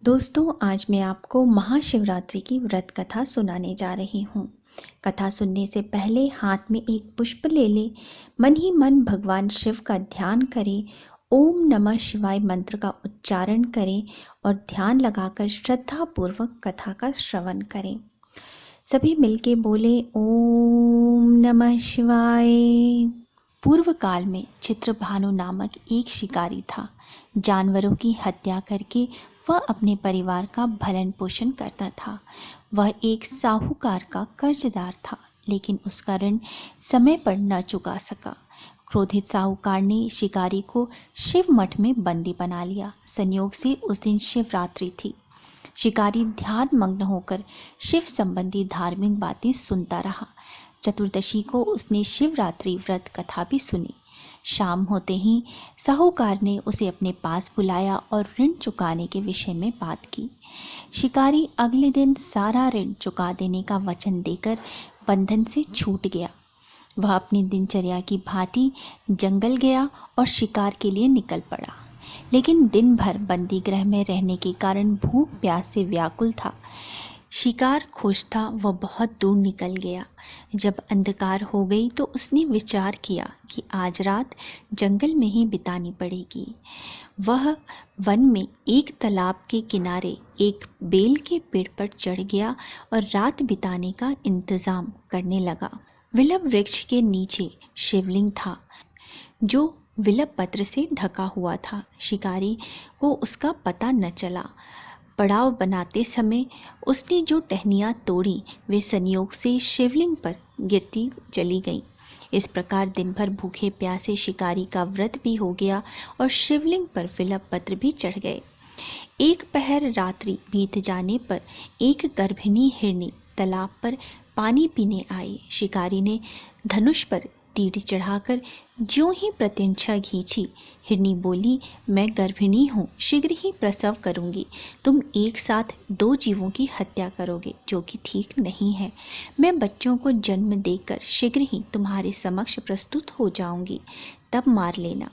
दोस्तों, आज मैं आपको महाशिवरात्रि की व्रत कथा सुनाने जा रही हूँ। कथा सुनने से पहले हाथ में एक पुष्प ले ले, मन ही मन भगवान शिव का ध्यान करें, ओम नमः शिवाय मंत्र का उच्चारण करें और ध्यान लगाकर श्रद्धापूर्वक कथा का श्रवण करें। सभी मिलके बोले ओम नमः शिवाय। पूर्व काल में चित्रभानु नामक एक शिकारी था। जानवरों की हत्या करके वह अपने परिवार का भरण पोषण करता था। वह एक साहूकार का कर्जदार था, लेकिन उसका ऋण समय पर न चुका सका। क्रोधित साहूकार ने शिकारी को शिव मठ में बंदी बना लिया। संयोग से उस दिन शिवरात्रि थी। शिकारी ध्यान मग्न होकर शिव संबंधी धार्मिक बातें सुनता रहा। चतुर्दशी को उसने शिवरात्रि व्रत कथा भी सुनी। शाम होते ही साहूकार ने उसे अपने पास बुलाया और ऋण चुकाने के विषय में बात की। शिकारी अगले दिन सारा ऋण चुका देने का वचन देकर बंधन से छूट गया। वह अपनी दिनचर्या की भांति जंगल गया और शिकार के लिए निकल पड़ा। लेकिन दिन भर बंदी गृह में रहने के कारण भूख प्यास से व्याकुल था। शिकार खोजता वह बहुत दूर निकल गया। जब अंधकार हो गई तो उसने विचार किया कि आज रात जंगल में ही बितानी पड़ेगी। वह वन में एक तालाब के किनारे एक बेल के पेड़ पर चढ़ गया और रात बिताने का इंतजाम करने लगा। विलप वृक्ष के नीचे शिवलिंग था, जो विलप पत्र से ढका हुआ था। शिकारी को उसका पता न चला। पड़ाव बनाते समय उसने जो टहनियाँ तोड़ी वे संयोग से शिवलिंग पर गिरती चली गईं। इस प्रकार दिन भर भूखे प्यासे शिकारी का व्रत भी हो गया और शिवलिंग पर विलप पत्र भी चढ़ गए। एक पहर रात्रि बीत जाने पर एक गर्भिणी हिरनी तालाब पर पानी पीने आई। शिकारी ने धनुष पर तीर चढ़ाकर ज्यों ही प्रत्यंचा खींची, हिरनी बोली, मैं गर्भिणी हूँ, शीघ्र ही प्रसव करूँगी। तुम एक साथ दो जीवों की हत्या करोगे, जो कि ठीक नहीं है। मैं बच्चों को जन्म देकर शीघ्र ही तुम्हारे समक्ष प्रस्तुत हो जाऊँगी, तब मार लेना।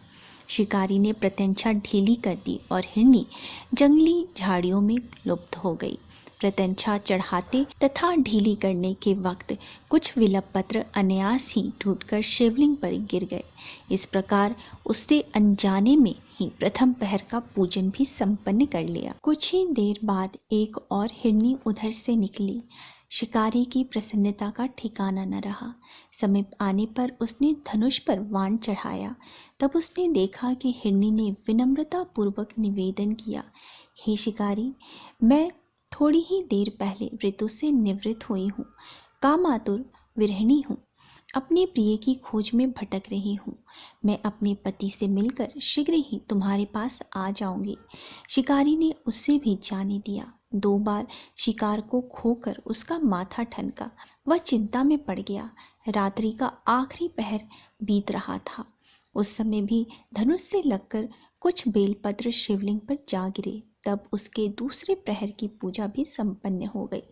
शिकारी ने प्रत्यंचा ढीली कर दी और हिरनी जंगली झाड़ियों में लुप्त हो गई। प्रत्यंचा चढ़ाते तथा ढीली करने के वक्त कुछ विलप पत्र अनायास ही टूटकर शिवलिंग पर गिर गए। इस प्रकार उससे अनजाने में ही प्रथम पहर का पूजन भी संपन्न कर लिया। कुछ ही देर बाद एक और हिरनी उधर से निकली। शिकारी की प्रसन्नता का ठिकाना न रहा। समीप आने पर उसने धनुष पर बाण चढ़ाया। तब उसने देखा कि हिरनी ने विनम्रता पूर्वक निवेदन किया, हे शिकारी, मैं थोड़ी ही देर पहले ऋतु से निवृत्त हुई हूँ। कामातुर विरहिणी हूँ। अपने प्रिय की खोज में भटक रही हूँ। मैं अपने पति से मिलकर शीघ्र ही तुम्हारे पास आ जाऊंगी। शिकारी ने उससे भी जाने दिया। 2 बार शिकार को खोकर उसका माथा ठनका। वह चिंता में पड़ गया। रात्रि का आखिरी पहर बीत रहा था। उस समय भी धनुष से लगकर कुछ बेलपत्र शिवलिंग पर जा गिरे। तब उसके दूसरे प्रहर की पूजा भी संपन्न हो गई।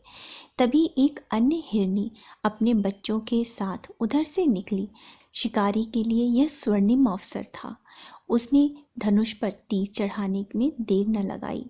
तभी एक अन्य हिरनी अपने बच्चों के साथ उधर से निकली। शिकारी के लिए यह स्वर्णिम अवसर था। उसने धनुष पर तीर चढ़ाने में देर न लगाई।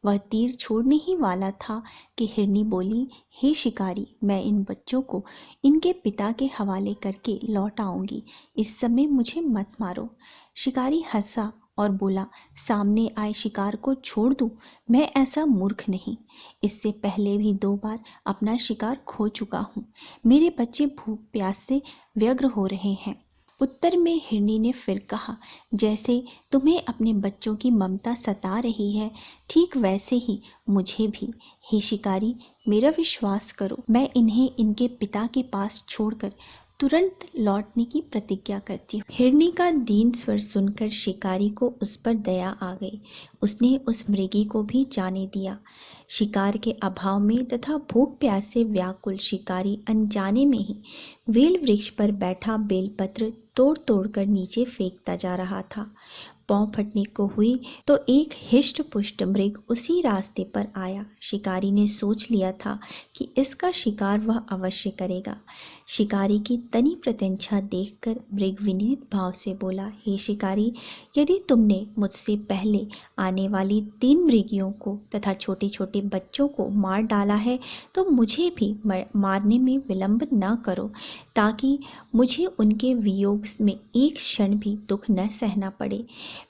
वह तीर छोड़ने ही वाला था कि हिरनी बोली, हे शिकारी, मैं इन बच्चों को इनके पिता के हवाले करके लौट आऊंगी। इस समय मुझे मत मारो। शिकारी हंसा और बोला, सामने आए शिकार को छोड़ दूं? मैं ऐसा मूर्ख नहीं। इससे पहले भी 2 बार अपना शिकार खो चुका हूँ। मेरे बच्चे भूख प्यास से व्यग्र हो रहे हैं। उत्तर में हिरनी ने फिर कहा, जैसे तुम्हें अपने बच्चों की ममता सता रही है, ठीक वैसे ही मुझे भी। हे शिकारी, मेरा विश्वास करो, मैं इन्हें इनके पिता के पास छोड़कर तुरंत लौटने की प्रतिज्ञा करती हूँ। हिरनी का दीन स्वर सुनकर शिकारी को उस पर दया आ गई। उसने उस मृगी को भी जाने दिया। शिकार के अभाव में तथा भूख प्यास से व्याकुल शिकारी अनजाने में ही बेल वृक्ष पर बैठा बेलपत्र तोड़ तोड़ कर नीचे फेंकता जा रहा था। पाँव फटने को हुई तो एक हिष्ट पुष्ट मृग उसी रास्ते पर आया। शिकारी ने सोच लिया था कि इसका शिकार वह अवश्य करेगा। शिकारी की तनी प्रत्यंचा देखकर मृग विनीत भाव से बोला, हे शिकारी, यदि तुमने मुझसे पहले आने वाली 3 मृगियों को तथा छोटे छोटे बच्चों को मार डाला है तो मुझे भी मारने में विलंब न करो, ताकि मुझे उनके वियोग में एक क्षण भी दुख न सहना पड़े।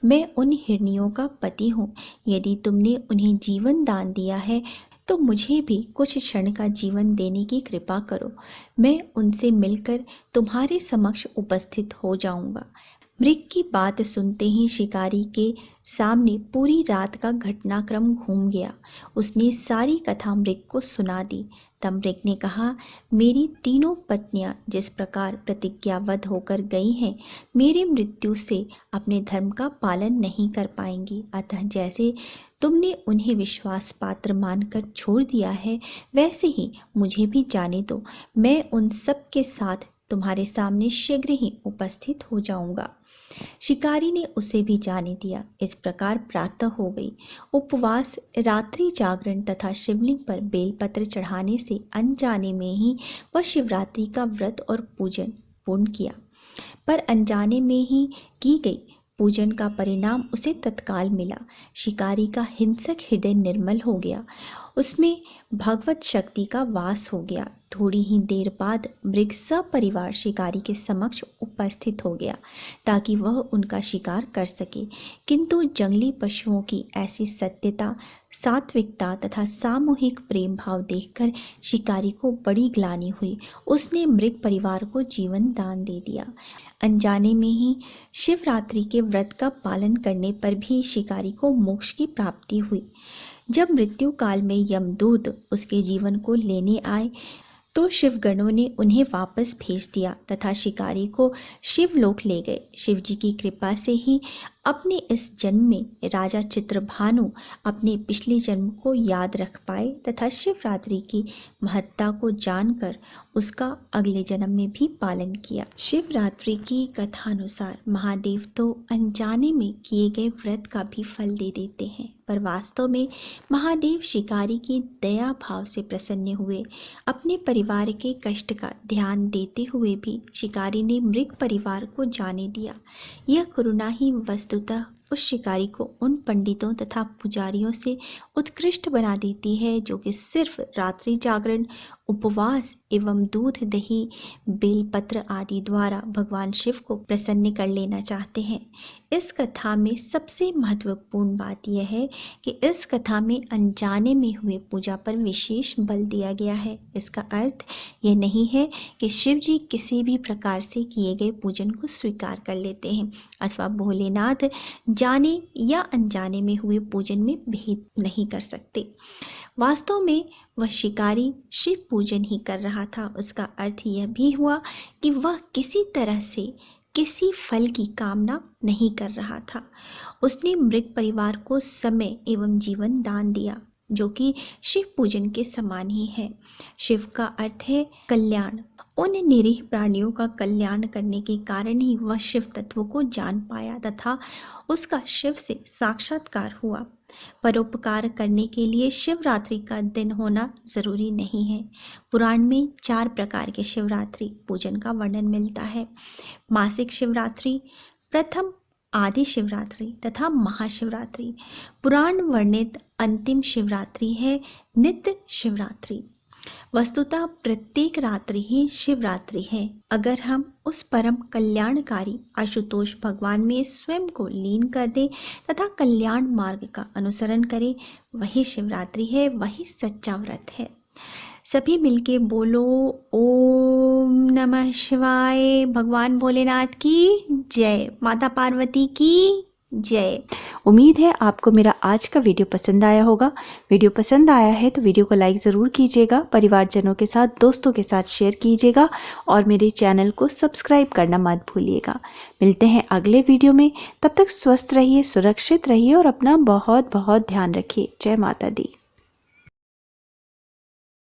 मैं उन हिरनियों का पति हूँ। यदि तुमने उन्हें जीवन दान दिया है तो मुझे भी कुछ क्षण का जीवन देने की कृपा करो। मैं उनसे मिलकर तुम्हारे समक्ष उपस्थित हो जाऊंगा। मृग की बात सुनते ही शिकारी के सामने पूरी रात का घटनाक्रम घूम गया। उसने सारी कथा मृग को सुना दी। तब मृग ने कहा, मेरी तीनों पत्नियां जिस प्रकार प्रतिज्ञाबद्ध होकर गई हैं, मेरी मृत्यु से अपने धर्म का पालन नहीं कर पाएंगी। अतः जैसे तुमने उन्हें विश्वास पात्र मानकर छोड़ दिया है, वैसे ही मुझे भी जाने दो। मैं उन सब के साथ तुम्हारे सामने शीघ्र ही उपस्थित हो जाऊंगा। शिकारी ने उसे भी जाने दिया। इस प्रकार प्रातः हो गई। उपवास, रात्रि जागरण तथा शिवलिंग पर बेलपत्र चढ़ाने से अनजाने में ही वह शिवरात्रि का व्रत और पूजन पूर्ण किया। पर अनजाने में ही की गई पूजन का परिणाम उसे तत्काल मिला। शिकारी का हिंसक हृदय निर्मल हो गया, उसमें भगवत शक्ति का वास हो गया। थोड़ी ही देर बाद मृग सपरिवार शिकारी के समक्ष उपस्थित हो गया ताकि वह उनका शिकार कर सके। किंतु जंगली पशुओं की ऐसी सत्यता, सात्विकता तथा सामूहिक प्रेम भाव देखकर शिकारी को बड़ी ग्लानि हुई। उसने मृग परिवार को जीवन दान दे दिया। अनजाने में ही शिवरात्रि के व्रत का पालन करने पर भी शिकारी को मोक्ष की प्राप्ति हुई। जब मृत्यु काल में यमदूत उसके जीवन को लेने आए तो शिवगणों ने उन्हें वापस भेज दिया तथा शिकारी को शिवलोक ले गए। शिवजी की कृपा से ही अपने इस जन्म में राजा चित्रभानु अपने पिछले जन्म को याद रख पाए तथा शिवरात्रि की महत्ता को जानकर उसका अगले जन्म में भी पालन किया। शिवरात्रि की कथानुसार महादेव तो अनजाने में किए गए व्रत का भी फल दे देते हैं, पर वास्तव में महादेव शिकारी की दया भाव से प्रसन्न हुए। अपने परिवार के कष्ट का ध्यान देते हुए भी शिकारी ने मृग परिवार को जाने दिया। यह करुणा ही वस्तुतः उस शिकारी को उन पंडितों तथा पुजारियों से उत्कृष्ट बना देती है जो कि सिर्फ रात्रि जागरण, उपवास एवं दूध, दही, बेलपत्र आदि द्वारा भगवान शिव को प्रसन्न कर लेना चाहते हैं। इस कथा में सबसे महत्वपूर्ण बात यह है कि इस कथा में अनजाने में हुए पूजा पर विशेष बल दिया गया है। इसका अर्थ यह नहीं है कि शिव जी किसी भी प्रकार से किए गए पूजन को स्वीकार कर लेते हैं अथवा भोलेनाथ जाने या अनजाने में हुए पूजन में भेद नहीं कर सकते। वास्तव में वह शिकारी शिव पूजन ही कर रहा था। उसका अर्थ यह भी हुआ कि वह किसी तरह से किसी फल की कामना नहीं कर रहा था। उसने मृग परिवार को समय एवं जीवन दान दिया, जो कि शिव पूजन के समान ही है। शिव का अर्थ है कल्याण। उन निरीह प्राणियों का कल्याण करने के कारण ही वह शिव तत्व को जान पाया तथा उसका शिव से साक्षात्कार हुआ। परोपकार करने के लिए शिवरात्रि का दिन होना जरूरी नहीं है। पुराण में 4 प्रकार के शिवरात्रि पूजन का वर्णन मिलता है। मासिक शिवरात्रि, प्रथम आदि शिवरात्रि तथा महाशिवरात्रि। पुराण वर्णित अंतिम शिवरात्रि है नित्य शिवरात्रि। वस्तुतः प्रत्येक रात्रि ही शिवरात्रि है। अगर हम उस परम कल्याणकारी आशुतोष भगवान में स्वयं को लीन कर दें तथा कल्याण मार्ग का अनुसरण करें, वही शिवरात्रि है, वही सच्चा व्रत है। सभी मिलके बोलो ओम नमः शिवाय। भगवान भोलेनाथ की जय, माता पार्वती की जय। उम्मीद है आपको मेरा आज का वीडियो पसंद आया होगा। वीडियो पसंद आया है तो वीडियो को लाइक ज़रूर कीजिएगा, परिवारजनों के साथ, दोस्तों के साथ शेयर कीजिएगा और मेरे चैनल को सब्सक्राइब करना मत भूलिएगा। मिलते हैं अगले वीडियो में। तब तक स्वस्थ रहिए, सुरक्षित रहिए और अपना बहुत बहुत ध्यान रखिए। जय माता दी।